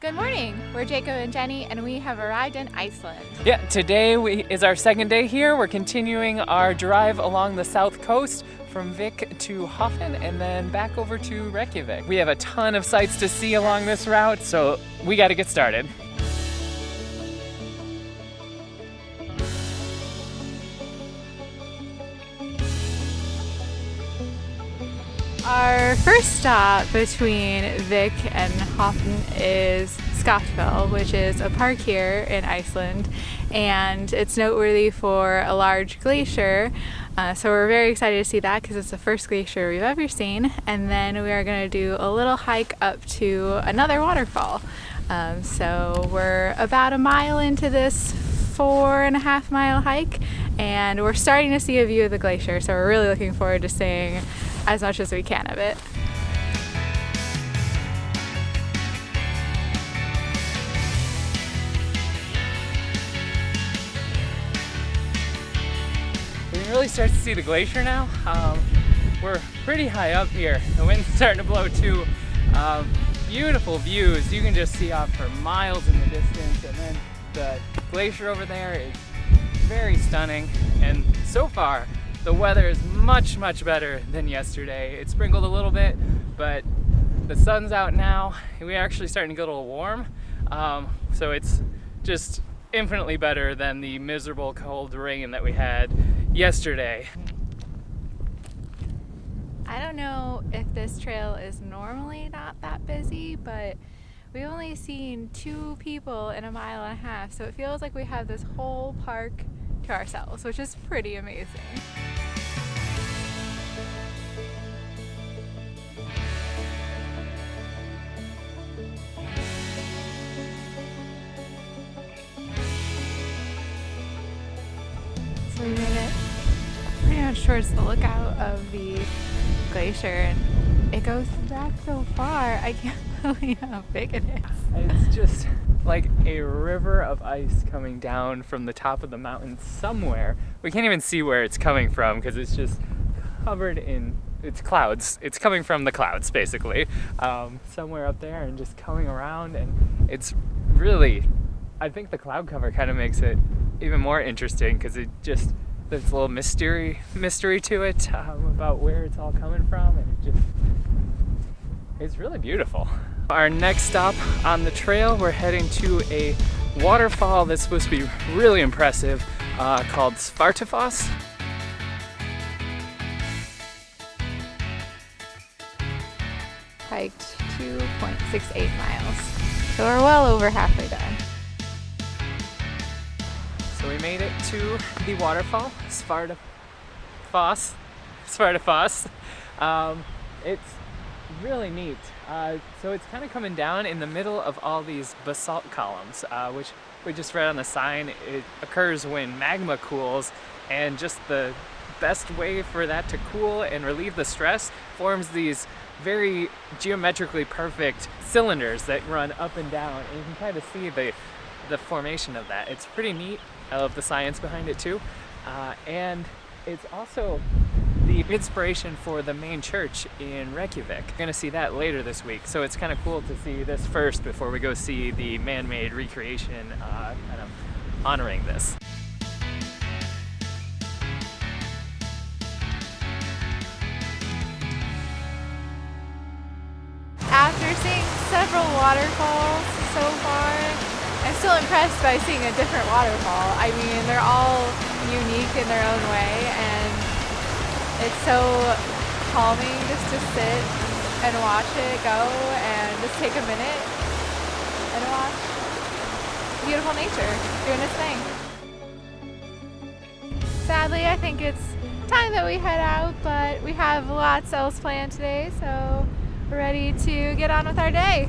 Good morning, we're Jacob and Jenny and we have arrived in Iceland. Yeah, today is our second day here. We're continuing our drive along the south coast from Vik to Hofn and then back over to Reykjavik. We have a ton of sights to see along this route, so we got to get started. Our first stop between Vik and Hofn is Skaftafell, which is a park here in Iceland, and it's noteworthy for a large glacier. So we're very excited to see that because it's the first glacier we've ever seen. And then we are going to do a little hike up to another waterfall. So we're about a mile into this 4.5 mile hike, and we're starting to see a view of the glacier. So we're really looking forward to seeing as much as we can of it. We can really start to see the glacier now. We're pretty high up here. The wind's starting to blow too. Beautiful views. You can just see off for miles in the distance, and then the glacier over there is very stunning. And so far, the weather is much better than yesterday. It sprinkled a little bit, but the sun's out now. We're actually starting to get a little warm. So it's just infinitely better than the miserable cold rain that we had yesterday. I don't know if this trail is normally not that busy, but we've only seen 2 people in a 1.5 miles, so it feels like we have this whole park to ourselves, which is pretty amazing. So we made it pretty much towards the lookout of the glacier, and it goes back so far. I can't believe how big it is. It's just like a river of ice coming down from the top of the mountain somewhere. We can't even see where it's coming from because it's just covered in clouds. It's coming from the clouds, basically, somewhere up there, and just coming around. And it's really, I think the cloud cover kind of makes it even more interesting because there's a little mystery to it about where it's all coming from, and it's really beautiful. Our next stop on the trail, we're heading to a waterfall that's supposed to be really impressive, called Spartafoss. Hiked 2.68 miles, so we're well over halfway done. So we made it to the waterfall, Spartafoss. It's really neat. So it's kind of coming down in the middle of all these basalt columns, which we just read on the sign. It occurs when magma cools, and just the best way for that to cool and relieve the stress forms these very geometrically perfect cylinders that run up and down, and you can kind of see the formation of that. It's pretty neat. I love the science behind it too. And it's also the inspiration for the main church in Reykjavik. We're gonna see that later this week, so it's kind of cool to see this first before we go see the man-made recreation kind of honoring this. After seeing several waterfalls so far, I'm still impressed by seeing a different waterfall. I mean, they're all unique in their own way, and it's so calming just to sit and watch it go and just take a minute and watch beautiful nature doing its thing. Sadly, I think it's time that we head out, but we have lots else planned today, so we're ready to get on with our day.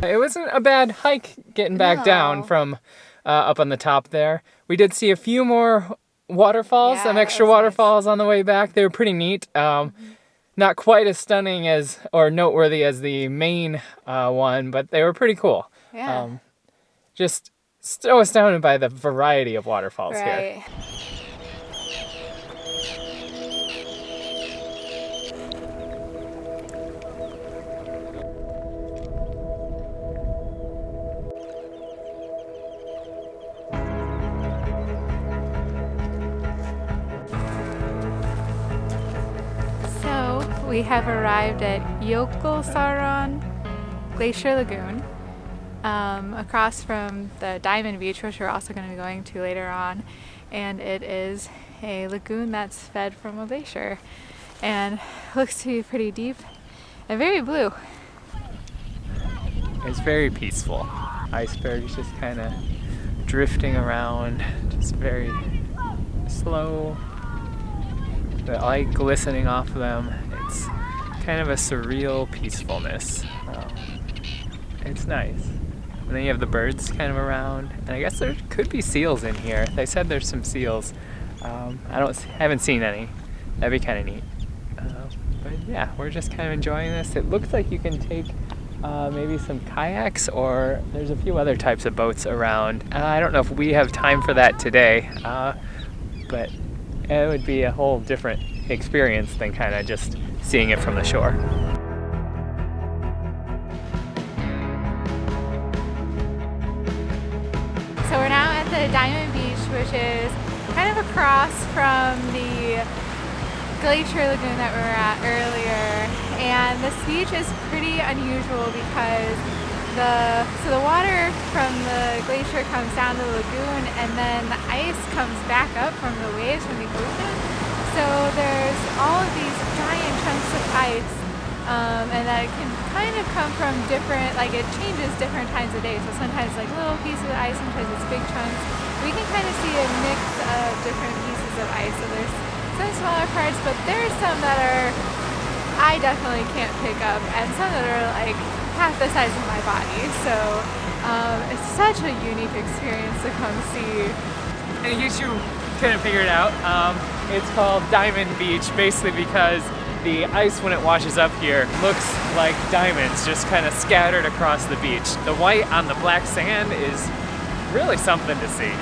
It wasn't a bad hike getting back down from up on the top there. We did see a few more waterfalls, some extra waterfalls on the way back. They were pretty neat. Not quite as stunning as or noteworthy as the main one, but they were pretty cool. Yeah. Just so astounded by the variety of waterfalls here. we have arrived at Jökulsárlón Glacier Lagoon, across from the Diamond Beach, which we're also going to be going to later on. And it is a lagoon that's fed from a glacier, and looks to be pretty deep and very blue. It's very peaceful. Icebergs just kind of drifting around, just very slow. The light glistening off of them. It's kind of a surreal peacefulness. It's nice. And then you have the birds kind of around, and I guess there could be seals in here. They said there's some seals. Haven't seen any. That'd be kind of neat. But yeah, we're just kind of enjoying this. It looks like you can take maybe some kayaks, or there's a few other types of boats around. I don't know if we have time for that today, but it would be a whole different experience than kind of just seeing it from the shore. So we're now at the Diamond Beach, which is kind of across from the glacier lagoon that we were at earlier. And this beach is pretty unusual because the water from the glacier comes down to the lagoon, and then the ice comes back up from the waves from the ocean. So there's all of these giant chunks of ice, and that can kind of come from different, like it changes different times of day. So sometimes like little pieces of ice, sometimes it's big chunks. We can kind of see a mix of different pieces of ice. So there's some smaller parts, but there's some that I definitely can't pick up, and some that are like half the size of my body. So it's such a unique experience to come see. And in case you couldn't figure it out, it's called Diamond Beach basically because the ice, when it washes up here, looks like diamonds just kind of scattered across the beach. The white on the black sand is really something to see. It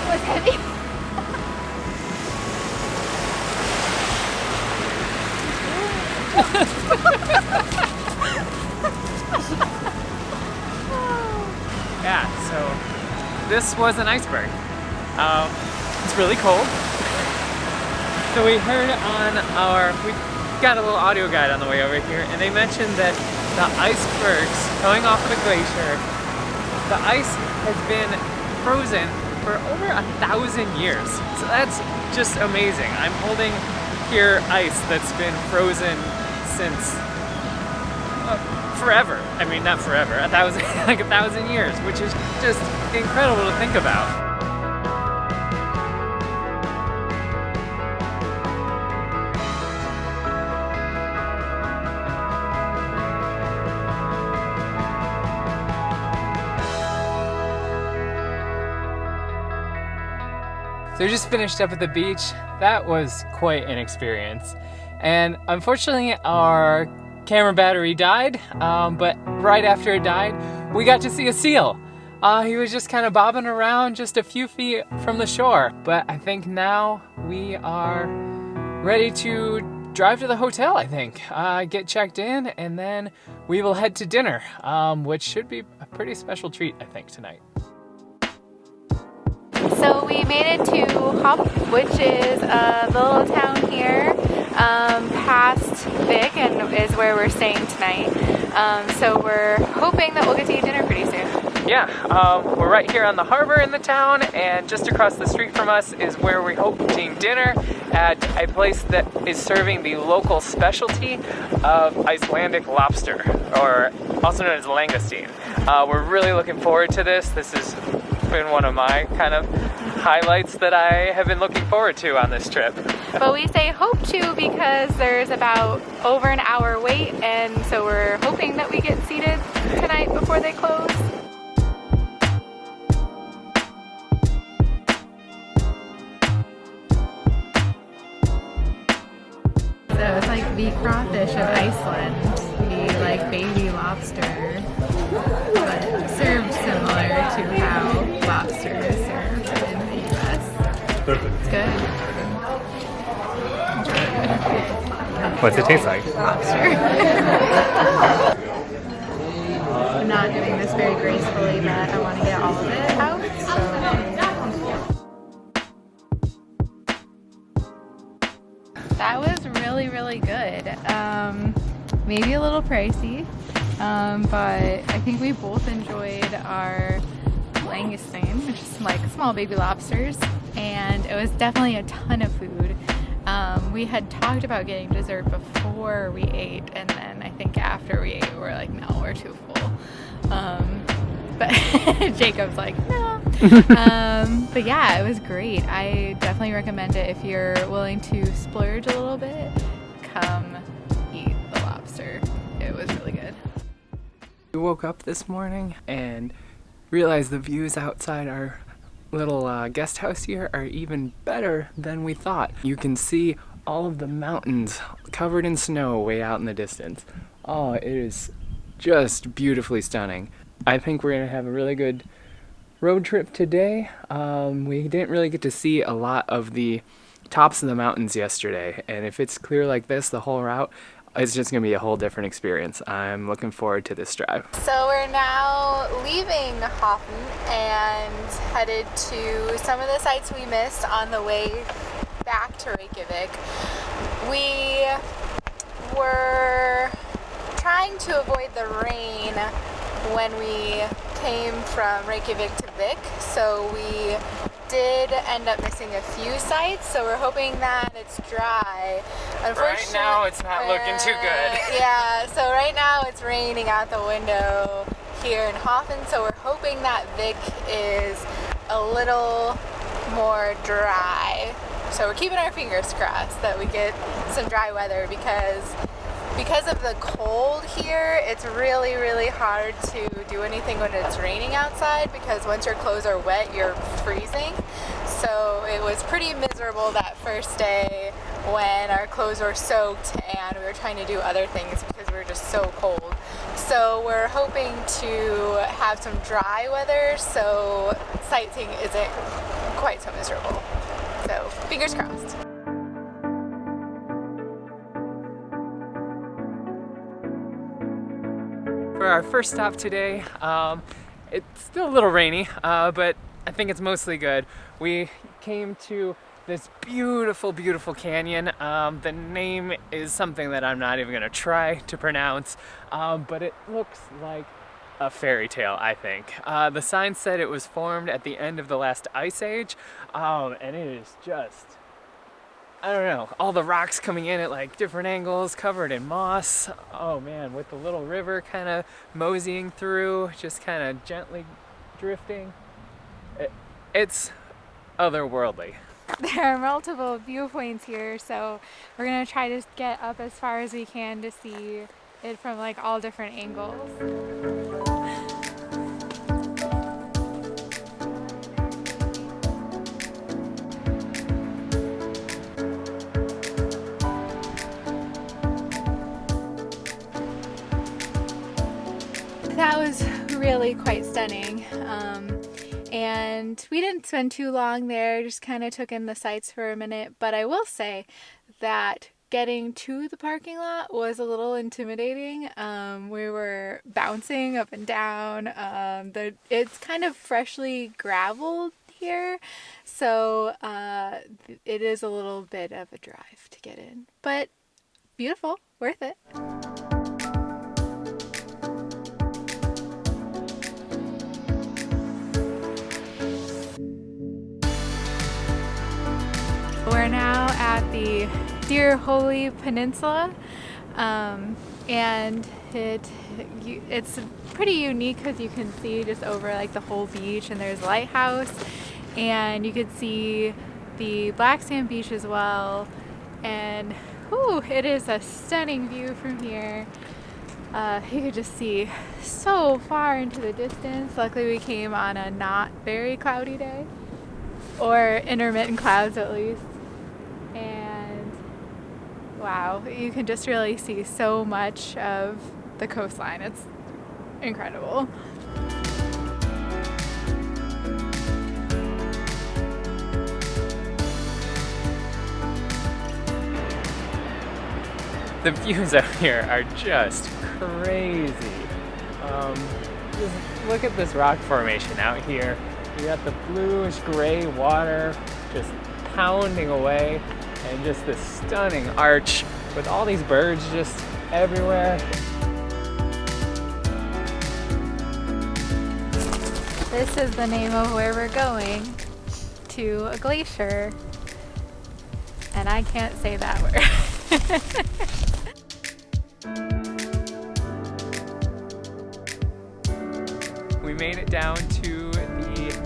was heavy. Yeah, so this was an iceberg. It's really cold. So we heard we got a little audio guide on the way over here, and they mentioned that the icebergs coming off of the glacier, the ice has been frozen for over 1,000 years. So that's just amazing. I'm holding here ice that's been frozen since forever. I mean, not forever, 1,000 years, which is just incredible to think about. So we just finished up at the beach. That was quite an experience. And unfortunately our camera battery died, but right after it died, we got to see a seal. He was just kind of bobbing around just a few feet from the shore. But I think now we are ready to drive to the hotel, I think. Get checked in, and then we will head to dinner, which should be a pretty special treat, I think, tonight. So we made it to Hofn, which is a little town here past Vik, and is where we're staying tonight. So we're hoping that we'll get to eat dinner pretty soon. Yeah, we're right here on the harbor in the town, and just across the street from us is where we hope to eat dinner at a place that is serving the local specialty of Icelandic lobster, or also known as langoustine. We're really looking forward to this. This has been one of my kind of highlights that I have been looking forward to on this trip. But we say hope to because there's about over an hour wait, and so we're hoping that we get seated tonight before they close. So it's like the crawfish of Iceland, the like baby lobster, but served similar to how lobster is served in the US. Perfect. It's good. It's really good. What's it taste like? Lobster. I'm not doing this very gracefully, but I want to get all of it out. So. That was really really good. Maybe a little pricey, but I think we both enjoyed our langoustine, which is like small baby lobsters, and it was definitely a ton of food. We had talked about getting dessert before we ate, and then I think after we ate, we're like, no, we're too full. But Jacob's like, no. But yeah, it was great. I definitely recommend it if you're willing to splurge a little bit. Come eat the lobster. It was really good. We woke up this morning and realized the views outside our little guest house here are even better than we thought. You can see all of the mountains covered in snow way out in the distance. Oh, it is just beautifully stunning. I think we're gonna have a really good road trip today. We didn't really get to see a lot of the tops of the mountains yesterday, and if it's clear like this the whole route, it's just gonna be a whole different experience. I'm looking forward to this drive. So we're now leaving Hofn and headed to some of the sites we missed on the way back to Reykjavik. We were trying to avoid the rain when we came from Reykjavik to Vik, so we did end up missing a few sites, so we're hoping that it's dry. Right now it's not looking too good. Yeah, so right now it's raining out the window here in Hofn, so we're hoping that Vik is a little more dry. So we're keeping our fingers crossed that we get some dry weather, because of the cold here, it's really, really hard to do anything when it's raining outside, because once your clothes are wet, you're freezing. So it was pretty miserable that first day when our clothes were soaked and we were trying to do other things because we were just so cold. So we're hoping to have some dry weather so sightseeing isn't quite so miserable. So fingers crossed. For our first stop today, it's still a little rainy, but I think it's mostly good. We came to this beautiful, beautiful canyon. The name is something that I'm not even gonna try to pronounce, but it looks like a fairy tale, I think. The sign said it was formed at the end of the last ice age, and it is just, I don't know, all the rocks coming in at like different angles, covered in moss. Oh man, with the little river kind of moseying through, just kind of gently drifting. It's otherworldly. There are multiple viewpoints here, so we're gonna try to get up as far as we can to see it from like all different angles. That was really quite stunning. And we didn't spend too long there, just kind of took in the sights for a minute. But I will say that getting to the parking lot was a little intimidating. We were bouncing up and down. It's kind of freshly graveled here, so it is a little bit of a drive to get in. But beautiful, worth it. We're now at the Dear Holy Peninsula, and it's pretty unique because you can see just over like the whole beach, and there's a lighthouse, and you can see the black sand beach as well, and whew, it is a stunning view from here. You could just see so far into the distance. Luckily we came on a not very cloudy day, or intermittent clouds at least. And wow, you can just really see so much of the coastline. It's incredible. The views out here are just crazy. Just look at this rock formation out here. You got the bluish gray water just pounding away, and just this stunning arch with all these birds just everywhere. This is the name of where we're going, to a glacier. And I can't say that word. We made it down to the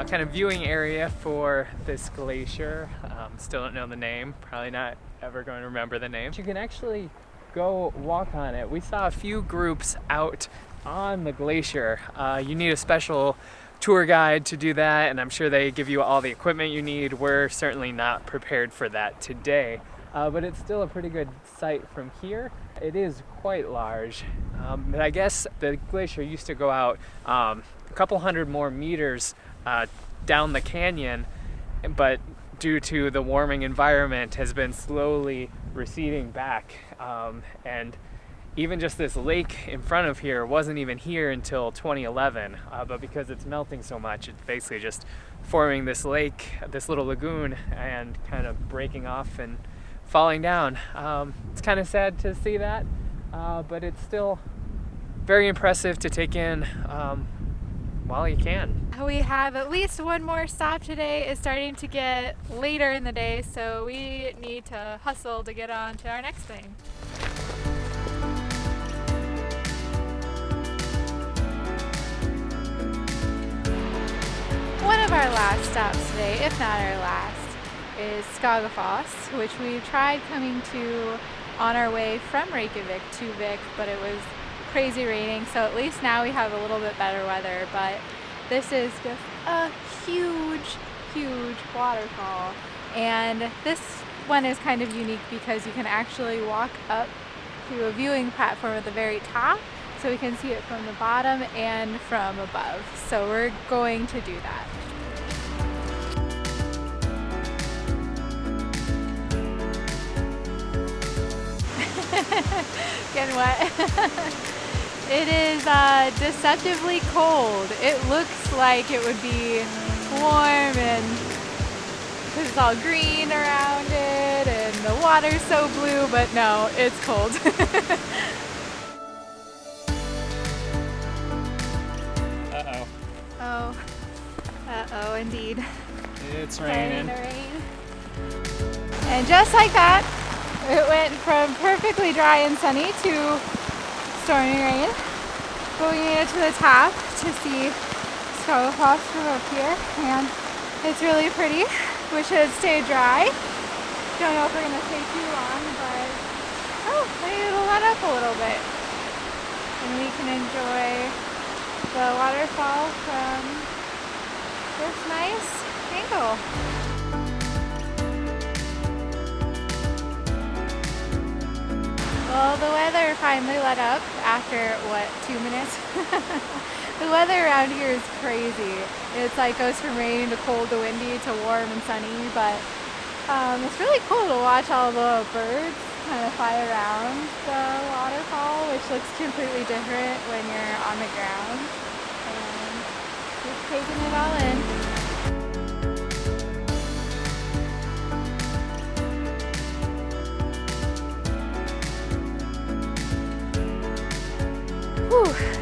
kind of viewing area for this glacier. Still don't know the name, probably not ever going to remember the name. You can actually go walk on it. We saw a few groups out on the glacier. You need a special tour guide to do that, and I'm sure they give you all the equipment you need. We're certainly not prepared for that today, but it's still a pretty good sight from here. It is quite large, but I guess the glacier used to go out a couple hundred more meters down the canyon, but due to the warming environment has been slowly receding back, and even just this lake in front of here wasn't even here until 2011, but because it's melting so much, it's basically just forming this lake, this little lagoon, and kind of breaking off and falling down. It's kind of sad to see that, but it's still very impressive to take in while you can. We have at least one more stop today. It's starting to get later in the day, so we need to hustle to get on to our next thing. One of our last stops today, if not our last, is Skagafoss, which we tried coming to on our way from Reykjavik to Vik, but it was crazy raining, so at least now we have a little bit better weather. But this is just a huge, huge waterfall, and this one is kind of unique because you can actually walk up to a viewing platform at the very top, so we can see it from the bottom and from above. So we're going to do that. Getting wet. It is deceptively cold. It looks like it would be warm, and because it's all green around it and the water's so blue, but no, it's cold. Uh-oh. Oh. Uh-oh, indeed. It's raining. Rain. And just like that, it went from perfectly dry and sunny to stormy rain. But we made it to the top to see Skagafoss from up here, and it's really pretty. Wish it had stayed dry. Don't know if we're gonna stay too long, but oh, maybe it'll let up a little bit. And we can enjoy the waterfall from this nice angle. Well, the weather finally let up after, what, 2 minutes? The weather around here is crazy. It's like goes from raining to cold to windy to warm and sunny, but it's really cool to watch all the birds kind of fly around the waterfall, which looks completely different when you're on the ground. And just taking it all in.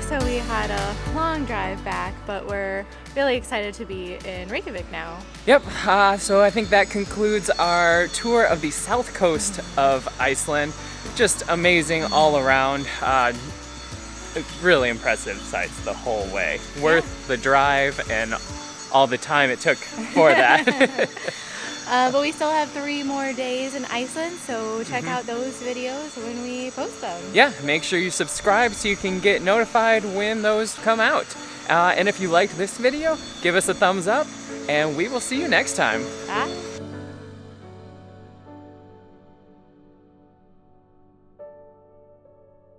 So we had a long drive back, but we're really excited to be in Reykjavik now. Yep, so I think that concludes our tour of the south coast of Iceland. Just amazing all around. Really impressive sights the whole way. Worth the drive and all the time it took for that. But we still have 3 more days in Iceland, so check out those videos when we post them. Yeah, make sure you subscribe so you can get notified when those come out. And if you liked this video, give us a thumbs up, and we will see you next time. Bye.